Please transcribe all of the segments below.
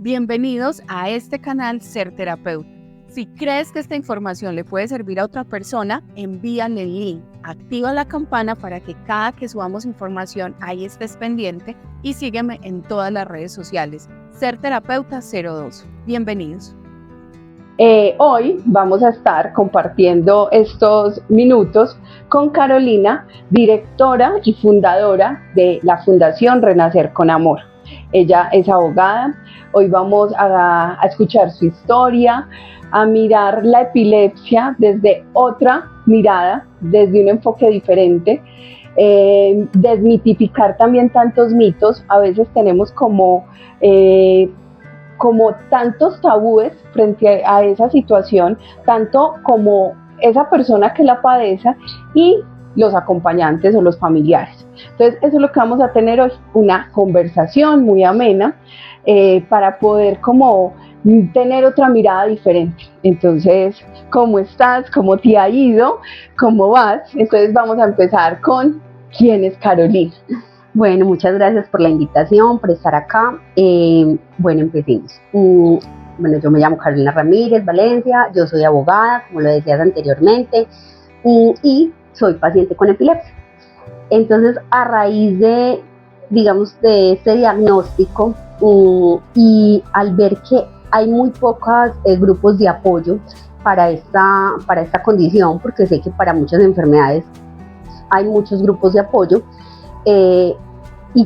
Bienvenidos a este canal Ser Terapeuta. Si crees que esta información le puede servir a otra persona, envíale el link, activa la campana para que cada que subamos información ahí estés pendiente y sígueme en todas las redes sociales. Ser Terapeuta 02. Bienvenidos. Hoy vamos a estar compartiendo estos minutos con Carolina, directora y fundadora de la Fundación Renacer con Amor. Ella es abogada. Hoy vamos a escuchar su historia, a mirar la epilepsia desde otra mirada, desde un enfoque diferente, desmitificar también tantos mitos. A veces tenemos como tantos tabúes frente a esa situación, tanto como esa persona que la padece y los acompañantes o los familiares. Entonces, eso es lo que vamos a tener hoy, una conversación muy amena para poder como tener otra mirada diferente. Entonces, ¿cómo estás? ¿Cómo te ha ido? ¿Cómo vas? Entonces, vamos a empezar con ¿quién es Carolina? Bueno, muchas gracias por la invitación, por estar acá. Bueno, empecemos. Bueno, yo me llamo Carolina Ramírez Valencia, yo soy abogada, como lo decías anteriormente, y soy paciente con epilepsia. Entonces, a raíz de, digamos, de este diagnóstico y al ver que hay muy pocos grupos de apoyo para esta condición, porque sé que para muchas enfermedades hay muchos grupos de apoyo, y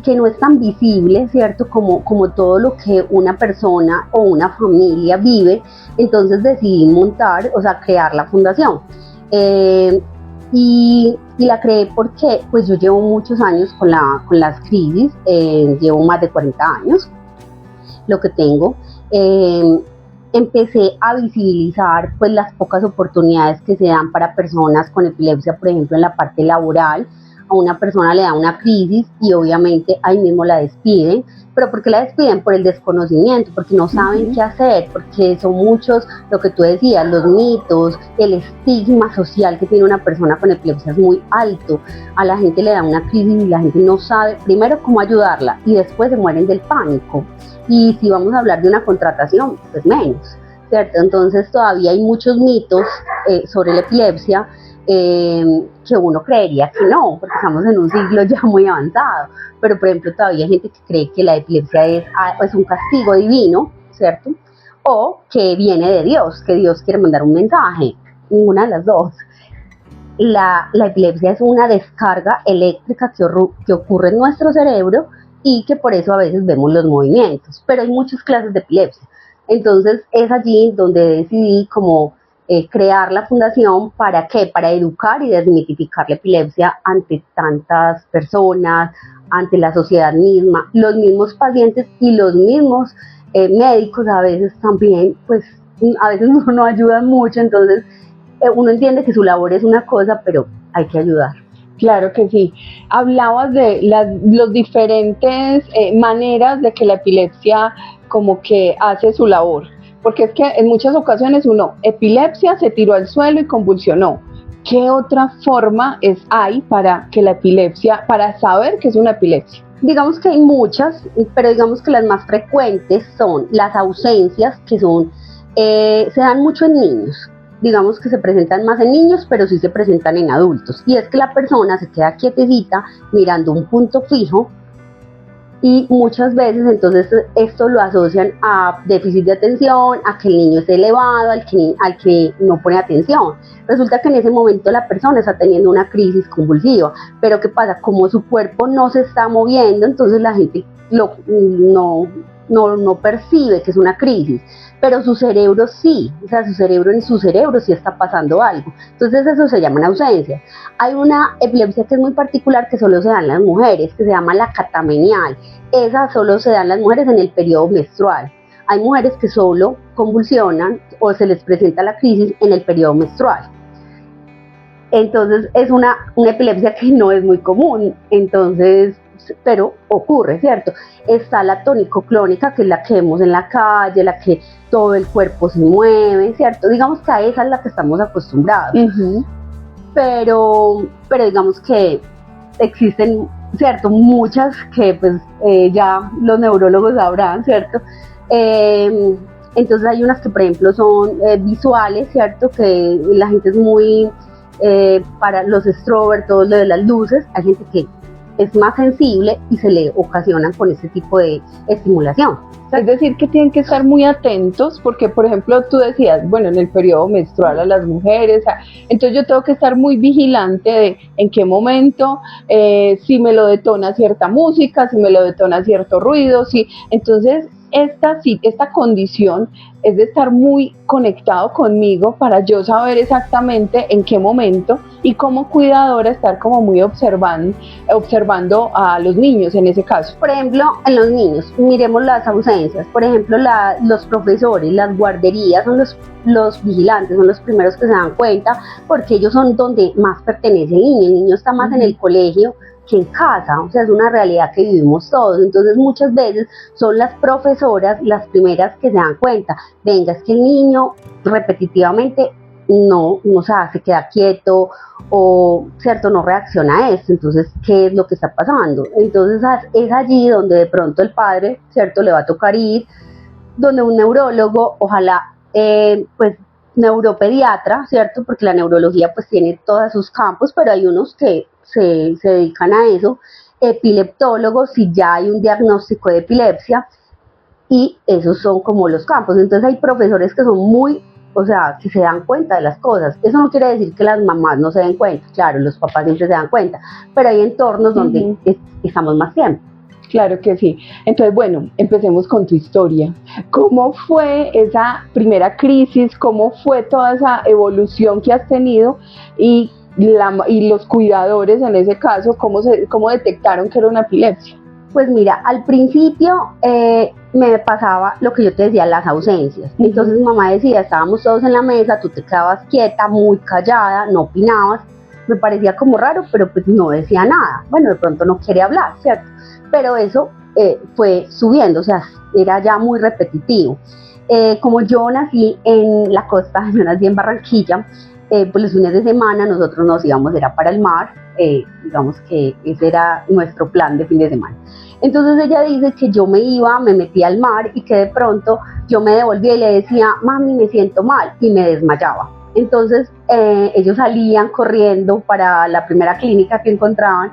que no es tan visible, ¿cierto? Como todo lo que una persona o una familia vive. Entonces decidí crear la fundación. Y la creé porque pues yo llevo muchos años con las crisis, llevo más de 40 años, lo que tengo. Empecé a visibilizar pues las pocas oportunidades que se dan para personas con epilepsia, por ejemplo en la parte laboral. A una persona le da una crisis y obviamente ahí mismo la despiden. ¿Pero por qué la despiden? Por el desconocimiento, porque no saben qué hacer, porque son muchos, lo que tú decías, los mitos, el estigma social que tiene una persona con epilepsia es muy alto. A la gente le da una crisis y la gente no sabe primero cómo ayudarla y después se mueren del pánico. Y si vamos a hablar de una contratación, pues menos, ¿cierto? Entonces todavía hay muchos mitos sobre la epilepsia, que uno creería que no, porque estamos en un siglo ya muy avanzado, pero por ejemplo todavía hay gente que cree que la epilepsia es un castigo divino, ¿cierto? O que viene de Dios, que Dios quiere mandar un mensaje. Ninguna de las dos. La epilepsia es una descarga eléctrica que ocurre en nuestro cerebro y que por eso a veces vemos los movimientos, pero hay muchas clases de epilepsia. Entonces es allí donde decidí como crear la fundación. ¿Para qué? Para educar y desmitificar la epilepsia ante tantas personas, ante la sociedad misma, los mismos pacientes y los mismos médicos a veces también, pues a veces no ayudan mucho. Entonces uno entiende que su labor es una cosa, pero hay que ayudar. Claro que sí. Hablabas de las diferentes maneras de que la epilepsia como que hace su labor. Porque es que en muchas ocasiones epilepsia, se tiró al suelo y convulsionó. ¿Qué otra forma hay para que la epilepsia, para saber que es una epilepsia? Digamos que hay muchas, pero digamos que las más frecuentes son las ausencias, que se dan mucho en niños. Digamos que se presentan más en niños, pero sí se presentan en adultos. Y es que la persona se queda quietecita mirando un punto fijo, y muchas veces entonces esto lo asocian a déficit de atención, a que el niño es elevado, al que no pone atención. Resulta que en ese momento la persona está teniendo una crisis convulsiva, pero ¿qué pasa? Como su cuerpo no se está moviendo, entonces la gente no percibe que es una crisis, pero su cerebro sí, o sea, en su cerebro sí está pasando algo. Entonces eso se llaman ausencias. Hay una epilepsia que es muy particular, que solo se da en las mujeres, que se llama la catamenial. Esa solo se da en las mujeres en el periodo menstrual. Hay mujeres que solo convulsionan o se les presenta la crisis en el periodo menstrual. Entonces es una epilepsia que no es muy común, pero ocurre, ¿cierto? Está la tónico-clónica, que es la que vemos en la calle, la que todo el cuerpo se mueve, ¿cierto? Digamos que a esa es la que estamos acostumbrados. Pero digamos que existen ¿cierto? Muchas que pues ya los neurólogos sabrán, ¿cierto? Entonces hay unas que por ejemplo son visuales, ¿cierto? Que la gente es muy, para los extrovertos, todo lo de las luces, hay gente que es más sensible y se le ocasionan con ese tipo de estimulación. Es decir, que tienen que estar muy atentos porque, por ejemplo, tú decías, bueno, en el periodo menstrual a las mujeres, entonces yo tengo que estar muy vigilante de en qué momento, si me lo detona cierta música, si me lo detona cierto ruido, si, entonces esta condición es de estar muy conectado conmigo para yo saber exactamente en qué momento y como cuidadora estar como muy observando a los niños en ese caso. Por ejemplo, en los niños, miremos las ausencias. Por ejemplo, los profesores, las guarderías son los vigilantes, son los primeros que se dan cuenta porque ellos son donde más pertenece el niño. El niño está más en el colegio que en casa, o sea, es una realidad que vivimos todos. Entonces muchas veces son las profesoras las primeras que se dan cuenta, venga, es que el niño repetitivamente no se queda quieto o, ¿cierto?, no reacciona a esto, entonces, ¿qué es lo que está pasando? Entonces es allí donde de pronto el padre, ¿cierto?, le va a tocar ir donde un neurólogo, ojalá, pues, neuropediatra, ¿cierto?, porque la neurología pues tiene todos sus campos, pero hay unos que se dedican a eso, epileptólogos si ya hay un diagnóstico de epilepsia, y esos son como los campos. Entonces hay profesores que son muy, o sea, que se dan cuenta de las cosas. Eso no quiere decir que las mamás no se den cuenta, claro, los papás siempre se dan cuenta, pero hay entornos donde estamos más tiempo. Claro que sí. Entonces, bueno, empecemos con tu historia. ¿Cómo fue esa primera crisis? ¿Cómo fue toda esa evolución que has tenido? Y los cuidadores en ese caso, ¿cómo detectaron que era una epilepsia? Pues mira, al principio me pasaba lo que yo te decía, las ausencias. Entonces mi mamá decía, estábamos todos en la mesa, tú te quedabas quieta, muy callada, no opinabas. Me parecía como raro, pero pues no decía nada. Bueno, de pronto no quiere hablar, ¿cierto? Pero eso fue subiendo, o sea, era ya muy repetitivo. Como yo nací en la costa, yo nací en Barranquilla, pues los fines de semana nosotros nos íbamos, era para el mar, digamos que ese era nuestro plan de fin de semana. Entonces ella dice que yo me metía al mar y que de pronto yo me devolvía y le decía, mami, me siento mal, y me desmayaba. Entonces ellos salían corriendo para la primera clínica que encontraban,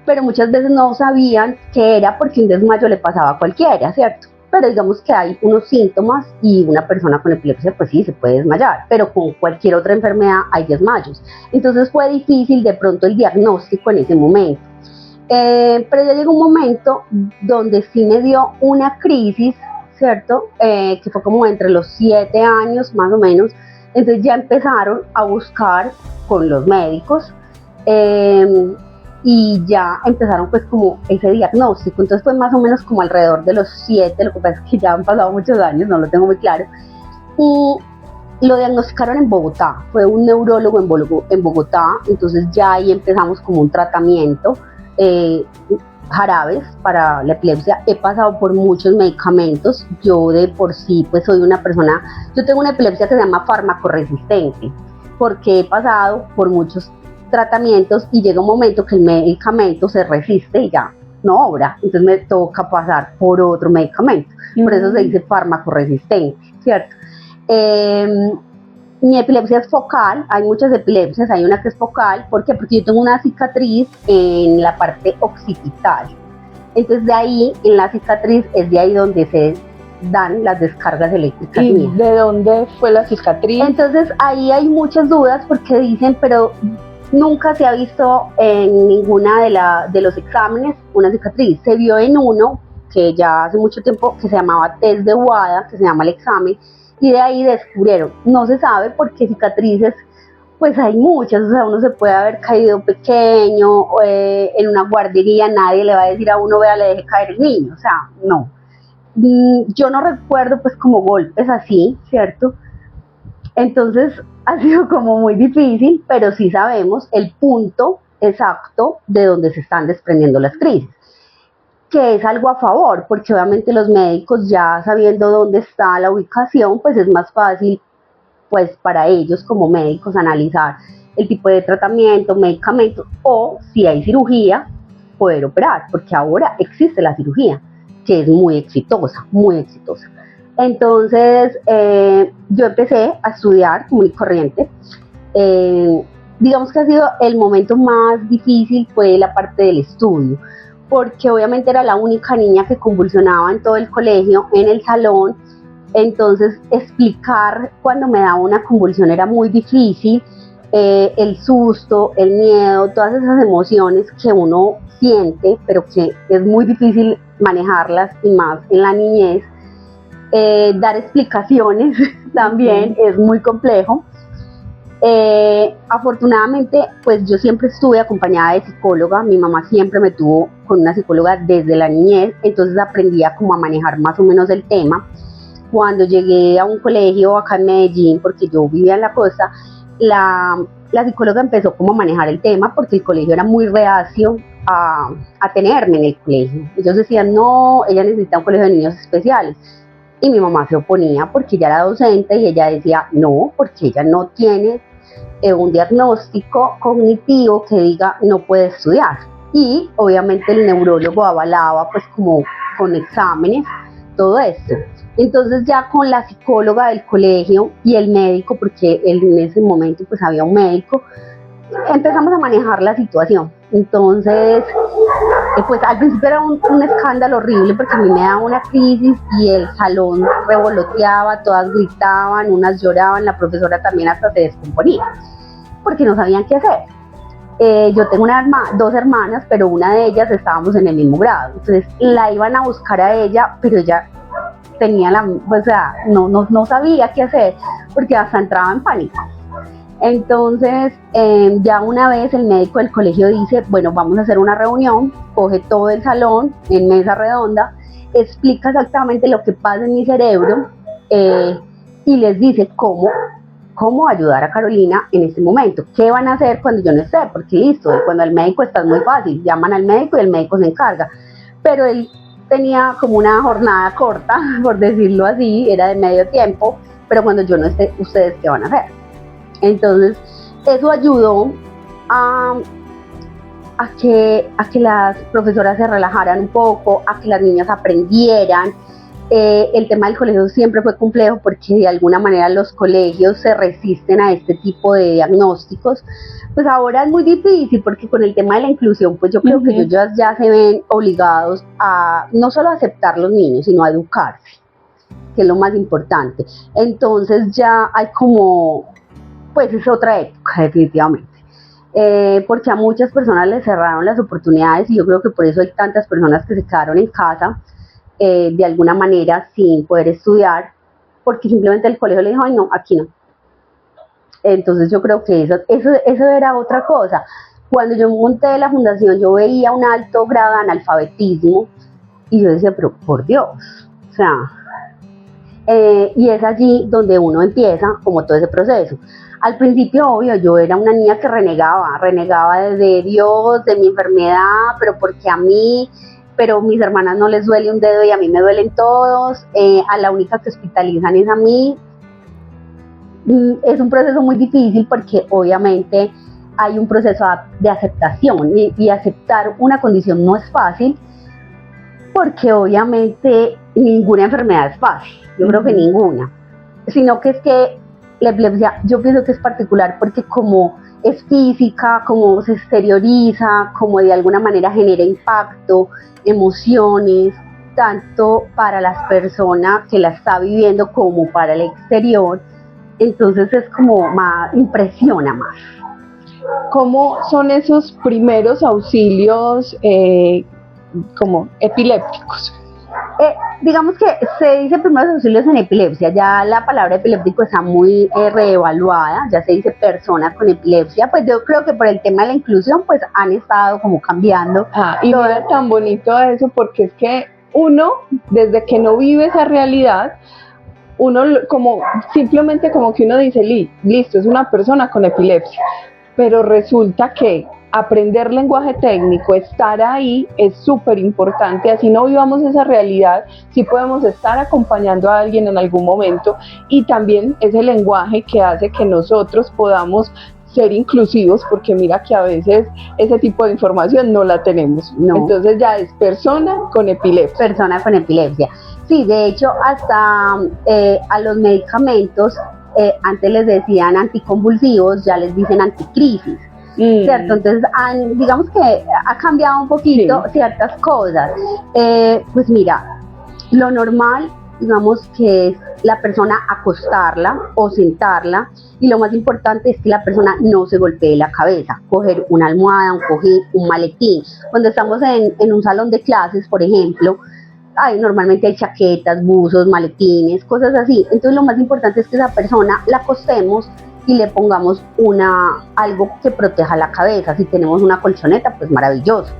pero muchas veces no sabían que era porque un desmayo le pasaba a cualquiera, ¿cierto? Pero digamos que hay unos síntomas y una persona con epilepsia pues sí se puede desmayar, pero con cualquier otra enfermedad hay desmayos. Entonces fue difícil de pronto el diagnóstico en ese momento. Pero ya llegó un momento donde sí me dio una crisis, ¿cierto? Que fue como entre los 7 años más o menos. Entonces ya empezaron a buscar con los médicos y ya empezaron pues como ese diagnóstico. Entonces fue más o menos como alrededor de los 7, lo que pasa es que ya han pasado muchos años, no lo tengo muy claro. Y lo diagnosticaron en Bogotá, fue un neurólogo en Bogotá, entonces ya ahí empezamos como un tratamiento, jarabes para la epilepsia. He pasado por muchos medicamentos, yo de por sí pues soy una persona, yo tengo una epilepsia que se llama farmacoresistente, porque he pasado por muchos tratamientos y llega un momento que el medicamento se resiste y ya no obra, entonces me toca pasar por otro medicamento, por eso se dice farmacoresistente, ¿cierto? Mi epilepsia es focal, hay muchas epilepsias, hay una que es focal, ¿por qué? Porque yo tengo una cicatriz en la parte occipital, entonces de ahí, en la cicatriz, es de ahí donde se dan las descargas eléctricas. ¿Y mías? ¿De dónde fue la cicatriz? Entonces ahí hay muchas dudas porque dicen, pero nunca se ha visto en ninguna de los exámenes una cicatriz. Se vio en uno que ya hace mucho tiempo que se llamaba test de WADA, que se llama el examen, y de ahí descubrieron. No se sabe porque cicatrices, pues hay muchas, o sea, uno se puede haber caído pequeño, en una guardería, nadie le va a decir a uno, vea, le deje caer el niño, o sea, no. Yo no recuerdo pues como golpes así, ¿cierto? Entonces ha sido como muy difícil, pero sí sabemos el punto exacto de donde se están desprendiendo las crisis, que es algo a favor, porque obviamente los médicos ya sabiendo dónde está la ubicación, pues es más fácil pues para ellos como médicos analizar el tipo de tratamiento, medicamento, o si hay cirugía, poder operar, porque ahora existe la cirugía, que es muy exitosa, muy exitosa. Entonces, yo empecé a estudiar común y corriente. Digamos que ha sido el momento más difícil, fue la parte del estudio, porque obviamente era la única niña que convulsionaba en todo el colegio, en el salón. Entonces, explicar cuando me daba una convulsión era muy difícil. El susto, el miedo, todas esas emociones que uno siente, pero que es muy difícil manejarlas, y más en la niñez. Dar explicaciones también es muy complejo. Afortunadamente, pues yo siempre estuve acompañada de psicóloga. Mi mamá siempre me tuvo con una psicóloga desde la niñez, entonces aprendía como a manejar más o menos el tema. Cuando llegué a un colegio acá en Medellín, porque yo vivía en la costa, la psicóloga empezó como a manejar el tema, porque el colegio era muy reacio a tenerme en el colegio. Ellos decían, no, ella necesita un colegio de niños especiales. Y mi mamá se oponía porque ella era docente, y ella decía, no, porque ella no tiene un diagnóstico cognitivo que diga no puede estudiar. Y obviamente el neurólogo avalaba pues como con exámenes todo esto. Entonces ya con la psicóloga del colegio y el médico, porque en ese momento pues había un médico, empezamos a manejar la situación. Entonces, pues al principio era un escándalo horrible, porque a mí me daba una crisis y el salón revoloteaba, todas gritaban, unas lloraban, la profesora también hasta se descomponía, porque no sabían qué hacer. Yo tengo dos hermanas, pero una de ellas estábamos en el mismo grado, entonces la iban a buscar a ella, pero ella tenía no sabía qué hacer, porque hasta entraba en pánico. Entonces, ya una vez el médico del colegio dice, bueno, vamos a hacer una reunión, coge todo el salón en mesa redonda, explica exactamente lo que pasa en mi cerebro, y les dice cómo ayudar a Carolina en este momento, qué van a hacer cuando yo no esté, porque listo, cuando el médico está muy fácil, llaman al médico y el médico se encarga, pero él tenía como una jornada corta, por decirlo así, era de medio tiempo, pero cuando yo no esté, ¿ustedes qué van a hacer? Entonces, eso ayudó a que las profesoras se relajaran un poco, a que las niñas aprendieran. El tema del colegio siempre fue complejo, porque de alguna manera los colegios se resisten a este tipo de diagnósticos. Pues ahora es muy difícil, porque con el tema de la inclusión, pues yo creo que ellos ya se ven obligados a no solo a aceptar los niños, sino a educarse, que es lo más importante. Entonces ya hay como, pues es otra época definitivamente, porque a muchas personas les cerraron las oportunidades, y yo creo que por eso hay tantas personas que se quedaron en casa, de alguna manera sin poder estudiar, porque simplemente el colegio le dijo, ay no, aquí no. Entonces yo creo que eso era otra cosa. Cuando yo monté la fundación, yo veía un alto grado de analfabetismo, y yo decía, pero por Dios, o sea, y es allí donde uno empieza como todo ese proceso. Al principio, obvio, yo era una niña que renegaba de Dios, de mi enfermedad, pero porque a mí, pero mis hermanas no les duele un dedo y a mí me duelen todos, a la única que hospitalizan es a mí. Es un proceso muy difícil, porque obviamente hay un proceso de aceptación, y aceptar una condición no es fácil, porque obviamente ninguna enfermedad es fácil, yo creo que ninguna, sino que es que la epilepsia yo pienso que es particular, porque como es física, como se exterioriza, como de alguna manera genera impacto, emociones, tanto para las personas que la está viviendo como para el exterior, entonces es como más, impresiona más. ¿Cómo son esos primeros auxilios como epilépticos? Digamos que se dice primeros auxilios en epilepsia, ya la palabra epiléptico está muy reevaluada, ya se dice persona con epilepsia, pues yo creo que por el tema de la inclusión pues han estado como cambiando. Y mira tan bonito eso, porque es que uno, desde que no vive esa realidad, uno como simplemente como que uno dice, listo, es una persona con epilepsia, pero resulta que aprender lenguaje técnico, estar ahí es súper importante, así no vivamos esa realidad, sí podemos estar acompañando a alguien en algún momento, y también ese lenguaje que hace que nosotros podamos ser inclusivos, porque mira que a veces ese tipo de información no la tenemos. No. Entonces ya es persona con epilepsia. Persona con epilepsia. Sí, de hecho, hasta a los medicamentos, antes les decían anticonvulsivos, ya les dicen anticrisis. ¿Cierto? Entonces, digamos que ha cambiado un poquito ciertas cosas. Pues mira, lo normal, digamos que es la persona acostarla o sentarla, y lo más importante es que la persona no se golpee la cabeza, coger una almohada, un cojín, un maletín. Cuando estamos en un salón de clases, por ejemplo, normalmente hay chaquetas, buzos, maletines, cosas así. Entonces lo más importante es que esa persona la acostemos y le pongamos algo que proteja la cabeza. Si tenemos una colchoneta, pues maravilloso.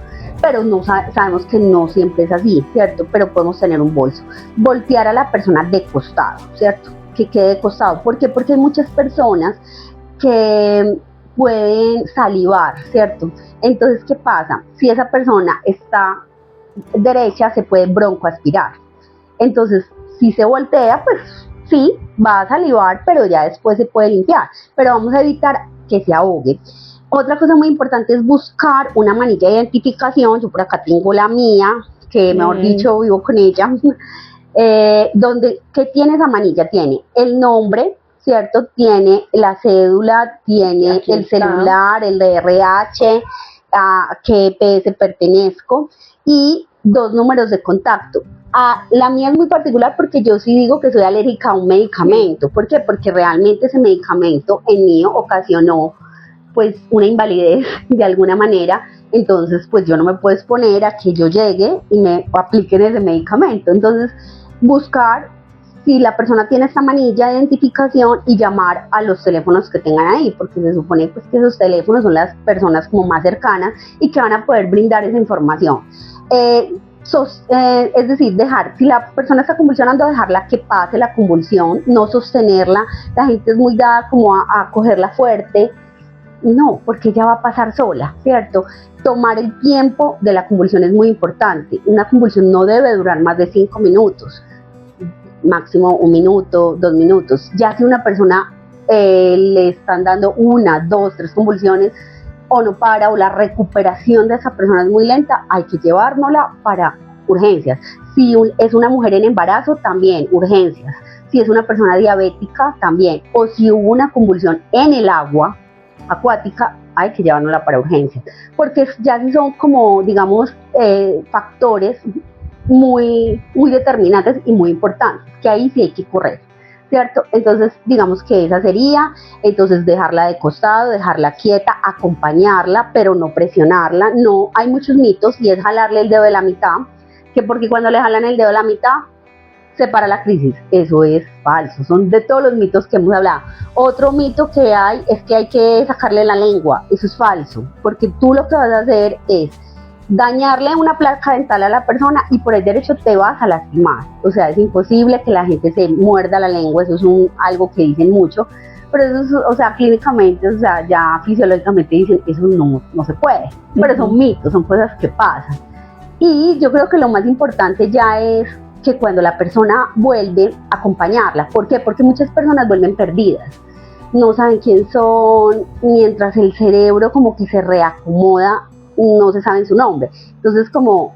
Pero no sabemos que no siempre es así, ¿cierto? Pero podemos tener un bolso. Voltear a la persona de costado, ¿cierto? Que quede de costado. ¿Por qué? Porque hay muchas personas que pueden salivar, ¿cierto? Entonces, ¿qué pasa? Si esa persona está derecha, se puede broncoaspirar. Entonces, si se voltea, pues sí, va a salivar, pero ya después se puede limpiar. Pero vamos a evitar que se ahogue. Otra cosa muy importante es buscar una manilla de identificación. Yo por acá tengo la mía, que mejor dicho vivo con ella. ¿Qué tiene esa manilla? Tiene el nombre, ¿cierto? Tiene la cédula, tiene el celular, el de RH, a qué EPS pertenezco, y 2 números de contacto. La mía es muy particular porque yo sí digo que soy alérgica a un medicamento. ¿Por qué? Porque realmente ese medicamento en mí ocasionó pues una invalidez de alguna manera. Entonces pues yo no me puedo exponer a que yo llegue y me apliquen ese medicamento. Entonces buscar si la persona tiene esta manilla de identificación y llamar a los teléfonos que tengan ahí, porque se supone pues que esos teléfonos son las personas como más cercanas y que van a poder brindar esa información. Es decir, si la persona está convulsionando, dejarla que pase la convulsión, no sostenerla. La gente es muy dada como a cogerla fuerte. No, porque ella va a pasar sola, ¿cierto? Tomar el tiempo de la convulsión es muy importante. Una convulsión no debe durar más de 5 minutos, máximo 1 minuto, 2 minutos. Ya si una persona le están dando 1, 2, 3 convulsiones o no para, o la recuperación de esa persona es muy lenta, hay que llevárnosla para urgencias. Si es una mujer en embarazo, también urgencias. Si es una persona diabética, también. O si hubo una convulsión en el agua acuática, hay que llevárnosla para urgencias. Porque ya sí son como, digamos, factores muy, muy determinantes y muy importantes, que ahí sí hay que correr, ¿cierto? Entonces, digamos que esa sería, entonces dejarla de costado, dejarla quieta, acompañarla, pero no presionarla. No, hay muchos mitos y es jalarle el dedo de la mitad, que porque cuando le jalan el dedo de la mitad, se para la crisis. Eso es falso, son de todos los mitos que hemos hablado. Otro mito que hay es que hay que sacarle la lengua. Eso es falso, porque tú lo que vas a hacer es dañarle una placa dental a la persona y por el derecho te vas a lastimar. O sea, es imposible que la gente se muerda la lengua. Eso es algo que dicen mucho, pero eso es, o sea, clínicamente, o sea, ya fisiológicamente dicen eso no se puede, pero son mitos, son cosas que pasan. Y yo creo que lo más importante ya es que cuando la persona vuelve, acompañarla. ¿Por qué? Porque muchas personas vuelven perdidas, no saben quién son, mientras el cerebro como que se reacomoda, no se sabe su nombre. Entonces como,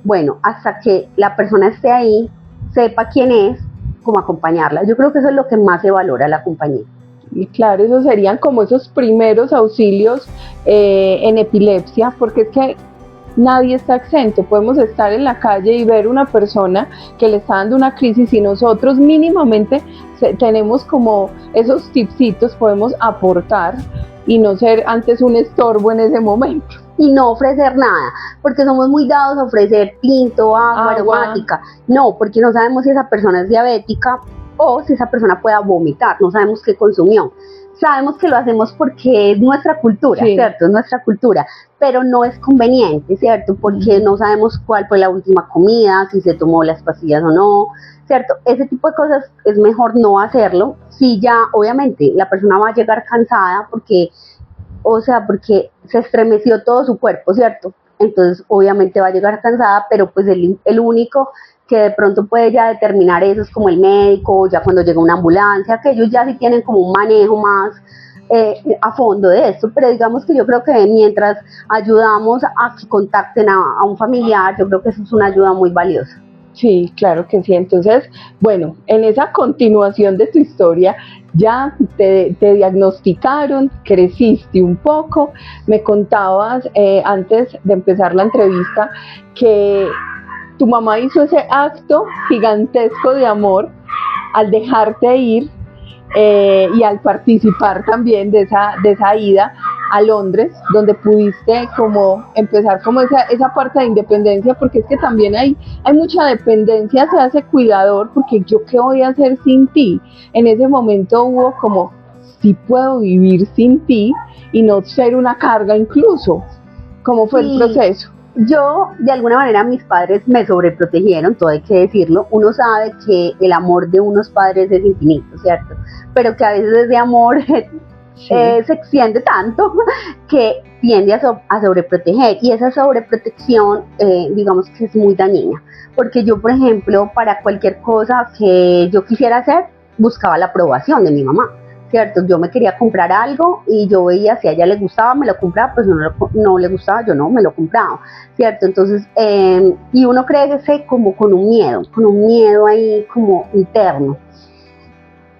bueno, hasta que la persona esté ahí, sepa quién es, como acompañarla. Yo creo que eso es lo que más se valora, la compañía. Y claro, esos serían como esos primeros auxilios en epilepsia, porque es que nadie está exento. Podemos estar en la calle y ver una persona que le está dando una crisis y nosotros mínimamente tenemos como esos tipsitos, podemos aportar y no ser antes un estorbo en ese momento. Y no ofrecer nada, porque somos muy dados a ofrecer tinto, agua aromática. No, porque no sabemos si esa persona es diabética o si esa persona pueda vomitar, no sabemos qué consumió. Sabemos que lo hacemos porque es nuestra cultura, sí, ¿cierto? Es nuestra cultura, pero no es conveniente, ¿cierto? Porque no sabemos cuál fue la última comida, si se tomó las pastillas o no, ¿cierto? Ese tipo de cosas es mejor no hacerlo. Si ya, obviamente, la persona va a llegar cansada porque se estremeció todo su cuerpo, ¿cierto? Entonces, obviamente va a llegar cansada, pero pues el único que de pronto puede ya determinar eso es como el médico, ya cuando llega una ambulancia, que ellos ya sí tienen como un manejo a fondo de esto, pero digamos que yo creo que mientras ayudamos a que contacten a un familiar, yo creo que eso es una ayuda muy valiosa. Sí, claro que sí. Entonces, bueno, en esa continuación de tu historia, ya te diagnosticaron, creciste un poco, me contabas antes de empezar la entrevista que tu mamá hizo ese acto gigantesco de amor al dejarte ir y al participar también de esa ida a Londres, donde pudiste como empezar como esa parte de independencia, porque es que también hay mucha dependencia hacia ese cuidador, porque yo qué voy a hacer sin ti. En ese momento hubo como, sí puedo vivir sin ti y no ser una carga incluso. ¿Cómo fue el proceso? Yo, de alguna manera, mis padres me sobreprotegieron, todo hay que decirlo. Uno sabe que el amor de unos padres es infinito, ¿cierto? Pero que a veces ese amor se extiende tanto que tiende a sobreproteger, y esa sobreprotección digamos que es muy dañina, porque yo, por ejemplo, para cualquier cosa que yo quisiera hacer, buscaba la aprobación de mi mamá, ¿cierto? Yo me quería comprar algo y yo veía si a ella le gustaba, me lo compraba, pues no le gustaba, yo no me lo compraba, ¿cierto? Entonces, y uno crece como con un miedo ahí como interno.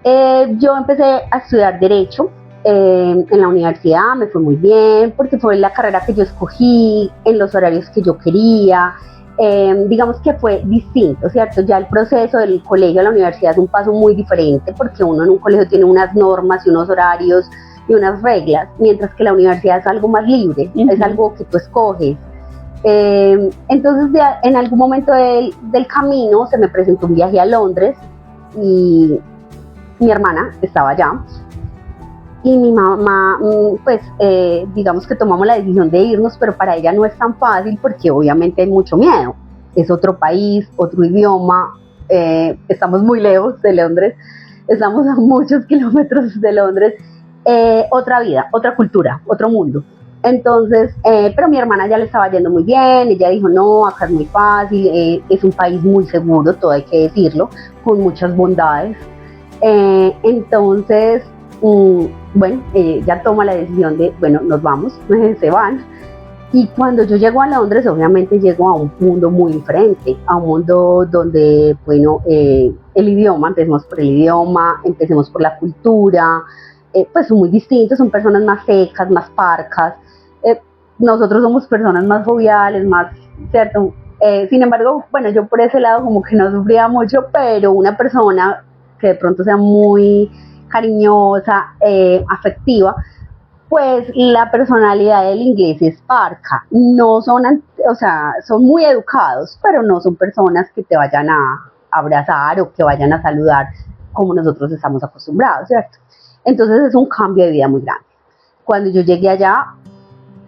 Yo empecé a estudiar Derecho en la universidad, me fue muy bien, porque fue la carrera que yo escogí, en los horarios que yo quería. Digamos que fue distinto, ¿cierto? Ya el proceso del colegio a la universidad es un paso muy diferente, porque uno en un colegio tiene unas normas y unos horarios y unas reglas, mientras que la universidad es algo más libre, es algo que tú escoges. Entonces en algún momento del camino se me presentó un viaje a Londres y mi hermana estaba allá y mi mamá, pues digamos que tomamos la decisión de irnos, pero para ella no es tan fácil porque obviamente hay mucho miedo. Es otro país, otro idioma, estamos muy lejos de Londres, estamos a muchos kilómetros de Londres, otra vida, otra cultura, otro mundo. Entonces, pero mi hermana ya le estaba yendo muy bien, ella dijo, no, acá es muy fácil, es un país muy seguro, todo hay que decirlo, con muchas bondades. Entonces, bueno, ya toma la decisión de, bueno, nos vamos, se van. Y cuando yo llego a Londres, obviamente llego a un mundo muy diferente, a un mundo donde, bueno, el idioma, empecemos por el idioma, empecemos por la cultura, pues son muy distintos, son personas más secas, más parcas, nosotros somos personas más joviales, más, ¿cierto? Sin embargo, bueno, yo por ese lado como que no sufría mucho, pero una persona que de pronto sea muy cariñosa, afectiva, pues la personalidad del inglés es parca, no son, o sea, son muy educados, pero no son personas que te vayan a abrazar o que vayan a saludar como nosotros estamos acostumbrados, ¿cierto? Entonces es un cambio de vida muy grande. Cuando yo llegué allá,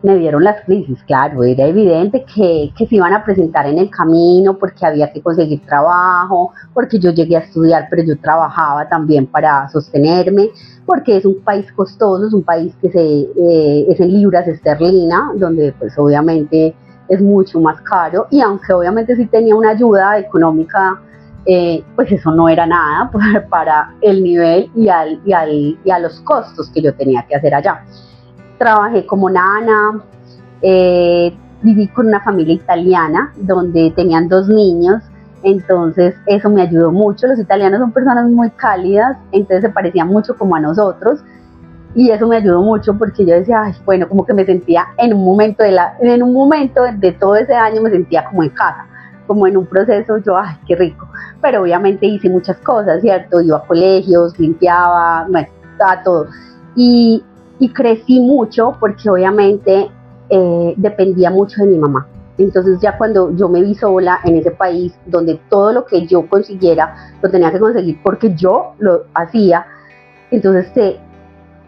me dieron las crisis, claro, era evidente que se iban a presentar en el camino porque había que conseguir trabajo, porque yo llegué a estudiar, pero yo trabajaba también para sostenerme, porque es un país costoso, es un país que es en libras esterlina, donde pues obviamente es mucho más caro, y aunque obviamente sí tenía una ayuda económica, pues eso no era nada para el nivel y a los costos que yo tenía que hacer allá. Trabajé como nana, viví con una familia italiana donde tenían 2 niños, entonces eso me ayudó mucho. Los italianos son personas muy cálidas, entonces se parecían mucho como a nosotros, y eso me ayudó mucho porque yo decía, ay, bueno, como que me sentía en un momento de todo ese año me sentía como en casa, como en un proceso, yo, ay, qué rico. Pero obviamente hice muchas cosas, ¿cierto? Iba a colegios, limpiaba, bueno, todo. Y crecí mucho porque obviamente dependía mucho de mi mamá. Entonces ya cuando yo me vi sola en ese país donde todo lo que yo consiguiera lo tenía que conseguir porque yo lo hacía, entonces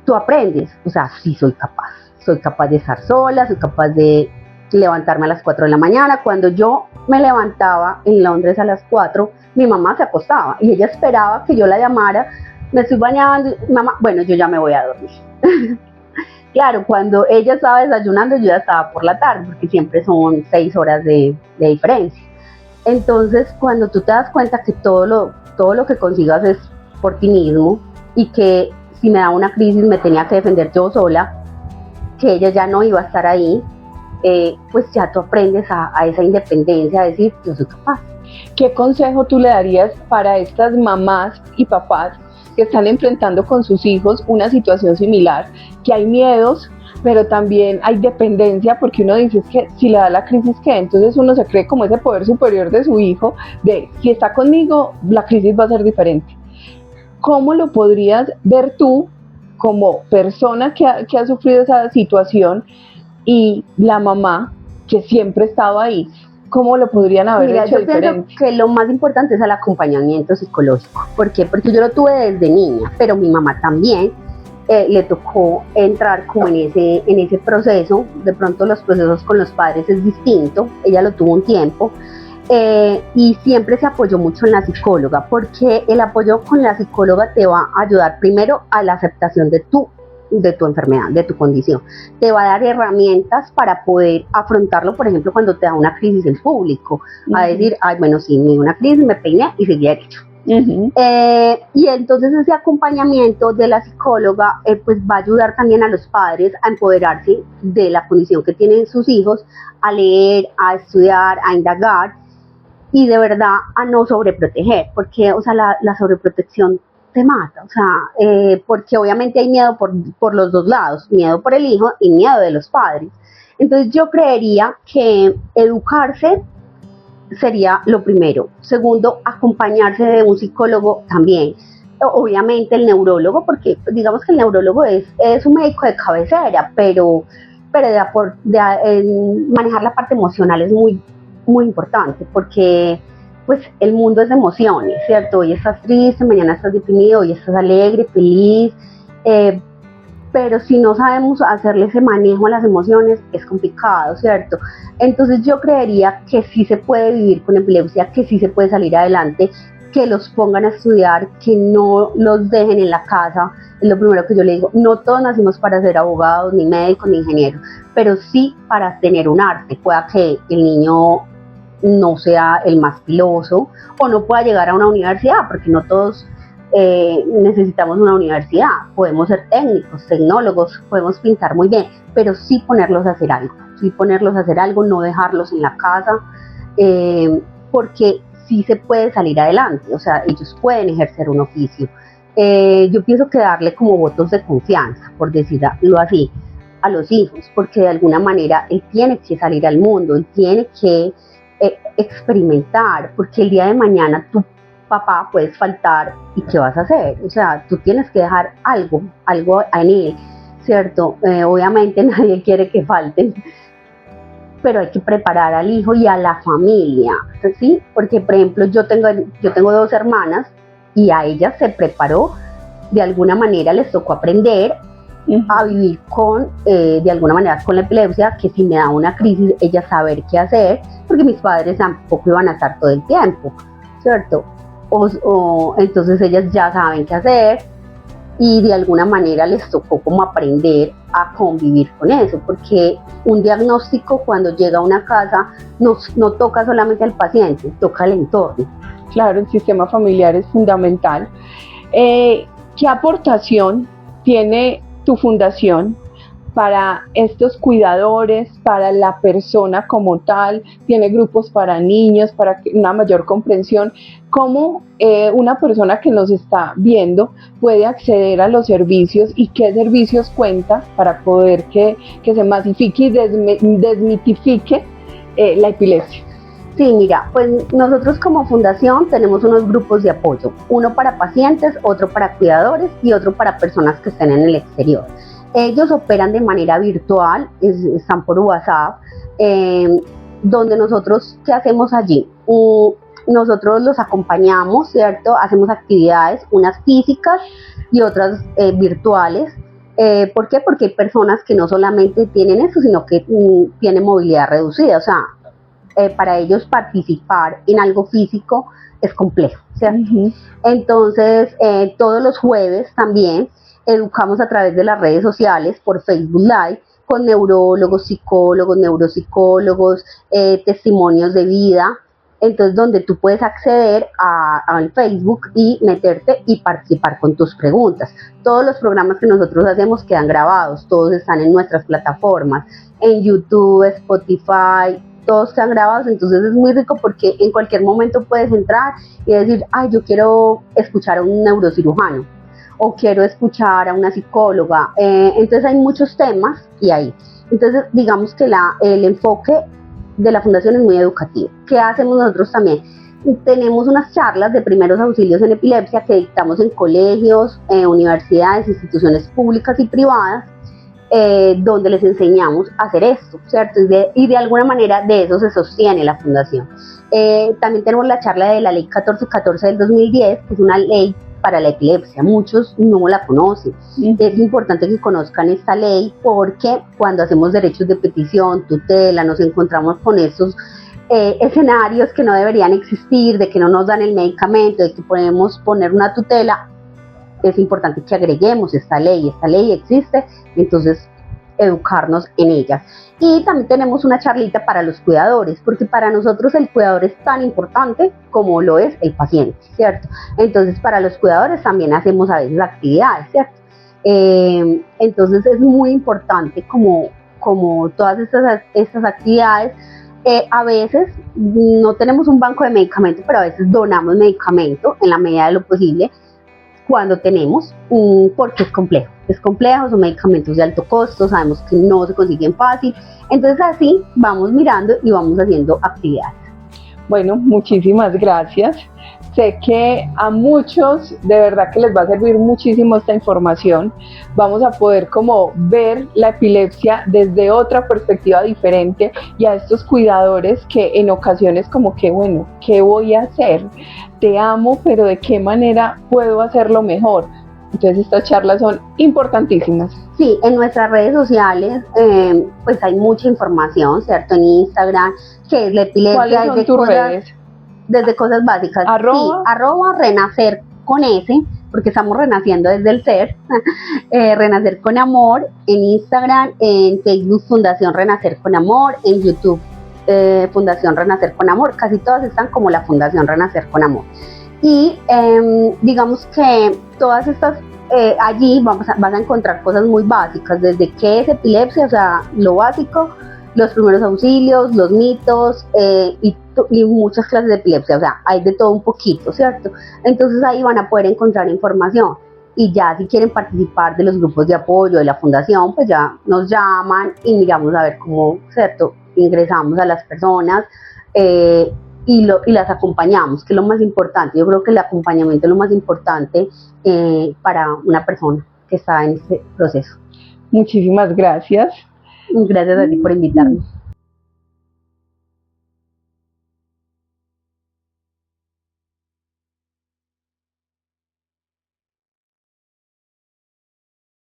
tú aprendes, o sea, sí soy capaz de estar sola, soy capaz de levantarme a las 4 de la mañana. Cuando yo me levantaba en Londres a las 4, mi mamá se acostaba y ella esperaba que yo la llamara, me estoy bañando, mamá, bueno, yo ya me voy a dormir. Claro, cuando ella estaba desayunando, yo ya estaba por la tarde, porque siempre son 6 horas de diferencia. Entonces, cuando tú te das cuenta que todo lo que consigas es por ti mismo, y que si me daba una crisis me tenía que defender yo sola, que ella ya no iba a estar ahí, pues ya tú aprendes a esa independencia, a decir, yo soy capaz. ¿Qué consejo tú le darías para estas mamás y papás que están enfrentando con sus hijos una situación similar, que hay miedos, pero también hay dependencia, porque uno dice es que si le da la crisis, ¿qué? Entonces uno se cree como ese poder superior de su hijo, de si está conmigo, la crisis va a ser diferente. ¿Cómo lo podrías ver tú como persona que ha sufrido esa situación y la mamá que siempre ha estado ahí? ¿Cómo lo podrían haber hecho diferente? Yo pienso que lo más importante es el acompañamiento psicológico. ¿Por qué? Porque yo lo tuve desde niña, pero mi mamá también le tocó entrar como en ese proceso. De pronto los procesos con los padres es distinto, ella lo tuvo un tiempo, y siempre se apoyó mucho en la psicóloga, porque el apoyo con la psicóloga te va a ayudar primero a la aceptación de tu enfermedad, de tu condición. Te va a dar herramientas para poder afrontarlo, por ejemplo, cuando te da una crisis en público, a decir, ay, bueno, sí, me dio una crisis, me peiné y seguí derecho. Y entonces ese acompañamiento de la psicóloga pues va a ayudar también a los padres a empoderarse de la condición que tienen sus hijos, a leer, a estudiar, a indagar y de verdad a no sobreproteger, porque o sea, la sobreprotección te mata, o sea, porque obviamente hay miedo por los dos lados, miedo por el hijo y miedo de los padres. Entonces yo creería que educarse sería lo primero. Segundo, acompañarse de un psicólogo también. Obviamente el neurólogo, porque digamos que el neurólogo es un médico de cabecera, pero manejar la parte emocional es muy, muy importante, porque pues el mundo es de emociones, ¿cierto? Hoy estás triste, mañana estás deprimido, hoy estás alegre, feliz, pero si no sabemos hacerle ese manejo a las emociones, es complicado, ¿cierto? Entonces yo creería que sí se puede vivir con epilepsia, que sí se puede salir adelante, que los pongan a estudiar, que no los dejen en la casa. Es lo primero que yo le digo, no todos nacimos para ser abogados, ni médicos, ni ingenieros, pero sí para tener un arte, pueda que el niño no sea el más piloso o no pueda llegar a una universidad, porque no todos necesitamos una universidad, podemos ser técnicos, tecnólogos, podemos pintar muy bien, pero sí ponerlos a hacer algo, no dejarlos en la casa, porque sí se puede salir adelante, o sea, ellos pueden ejercer un oficio. Yo pienso que darle como votos de confianza, por decirlo así, a los hijos, porque de alguna manera él tiene que salir al mundo, él tiene que experimentar, porque el día de mañana tú, papá, puedes faltar y ¿qué vas a hacer? O sea, tú tienes que dejar algo en él, ¿cierto? Obviamente nadie quiere que falten, pero hay que preparar al hijo y a la familia, ¿sí? Porque, por ejemplo, yo tengo 2 hermanas y a ellas se preparó, de alguna manera les tocó aprender a vivir de alguna manera con la epilepsia, que si me da una crisis, ellas saber qué hacer, porque mis padres tampoco iban a estar todo el tiempo, ¿cierto? Entonces ellas ya saben qué hacer y de alguna manera les tocó como aprender a convivir con eso, porque un diagnóstico cuando llega a una casa no toca solamente al paciente, toca al entorno. Claro, el sistema familiar es fundamental. ¿Qué aportación tiene tu fundación para estos cuidadores, para la persona como tal? ¿Tiene grupos para niños, para una mayor comprensión? ¿Cómo una persona que nos está viendo puede acceder a los servicios y qué servicios cuenta para poder que se masifique y desmitifique la epilepsia? Sí, mira, pues nosotros como fundación tenemos unos grupos de apoyo, uno para pacientes, otro para cuidadores y otro para personas que estén en el exterior. Ellos operan de manera virtual, están por WhatsApp, donde nosotros, ¿qué hacemos allí? Nosotros los acompañamos, ¿cierto? Hacemos actividades, unas físicas y otras virtuales. ¿Por qué? Porque hay personas que no solamente tienen eso, sino que tienen movilidad reducida, o sea, para ellos participar en algo físico es complejo, ¿cierto? Entonces, todos los jueves también educamos a través de las redes sociales, por Facebook Live, con neurólogos, psicólogos, neuropsicólogos, testimonios de vida, entonces donde tú puedes acceder al Facebook y meterte y participar con tus preguntas. Todos los programas que nosotros hacemos quedan grabados, todos están en nuestras plataformas, en YouTube, Spotify, todos quedan grabados, entonces es muy rico porque en cualquier momento puedes entrar y decir, ay, yo quiero escuchar a un neurocirujano o quiero escuchar a una psicóloga, entonces hay muchos temas y ahí. Entonces digamos que el enfoque de la fundación es muy educativo. ¿Qué hacemos nosotros también? Tenemos unas charlas de primeros auxilios en epilepsia que dictamos en colegios, universidades, instituciones públicas y privadas, donde les enseñamos a hacer esto, ¿cierto? Y de alguna manera de eso se sostiene la fundación. También tenemos la charla de la ley 1414 del 2010, que es una ley para la epilepsia. Muchos no la conocen. Es importante que conozcan esta ley porque cuando hacemos derechos de petición, tutela, nos encontramos con estos escenarios que no deberían existir, de que no nos dan el medicamento, de que podemos poner una tutela. Es importante que agreguemos esta ley existe, entonces educarnos en ella. Y también tenemos una charlita para los cuidadores, porque para nosotros el cuidador es tan importante como lo es el paciente, ¿cierto? Entonces para los cuidadores también hacemos a veces actividades, ¿cierto? Entonces es muy importante como todas estas actividades. A veces no tenemos un banco de medicamentos, pero a veces donamos medicamento en la medida de lo posible cuando tenemos, porque es complejo, son medicamentos de alto costo, sabemos que no se consiguen fácil, entonces así vamos mirando y vamos haciendo actividades. Bueno, muchísimas gracias. Sé que a muchos de verdad que les va a servir muchísimo esta información. Vamos a poder como ver la epilepsia desde otra perspectiva diferente y a estos cuidadores que en ocasiones como que, bueno, ¿qué voy a hacer? Te amo, pero ¿de qué manera puedo hacerlo mejor? Entonces estas charlas son importantísimas. Sí, en nuestras redes sociales pues hay mucha información, ¿cierto? En Instagram, que es la epilepsia. ¿Cuáles son tus redes? Desde cosas básicas. ¿Arroba? Sí, @renacer con S, porque estamos renaciendo desde el ser. Renacer con Amor, en Instagram, en Facebook Fundación Renacer con Amor, en YouTube Fundación Renacer con Amor, casi todas están como la Fundación Renacer con Amor. Y digamos que todas estas, allí vas a encontrar cosas muy básicas, desde qué es epilepsia, o sea, lo básico, los primeros auxilios, los mitos y muchas clases de epilepsia, o sea, hay de todo un poquito, ¿cierto? Entonces ahí van a poder encontrar información. Y ya si quieren participar de los grupos de apoyo de la fundación, pues ya nos llaman y miramos a ver cómo, ¿cierto? Ingresamos a las personas y las acompañamos, que es lo más importante. Yo creo que el acompañamiento es lo más importante para una persona que está en este proceso. Muchísimas gracias. Gracias a ti por invitarme.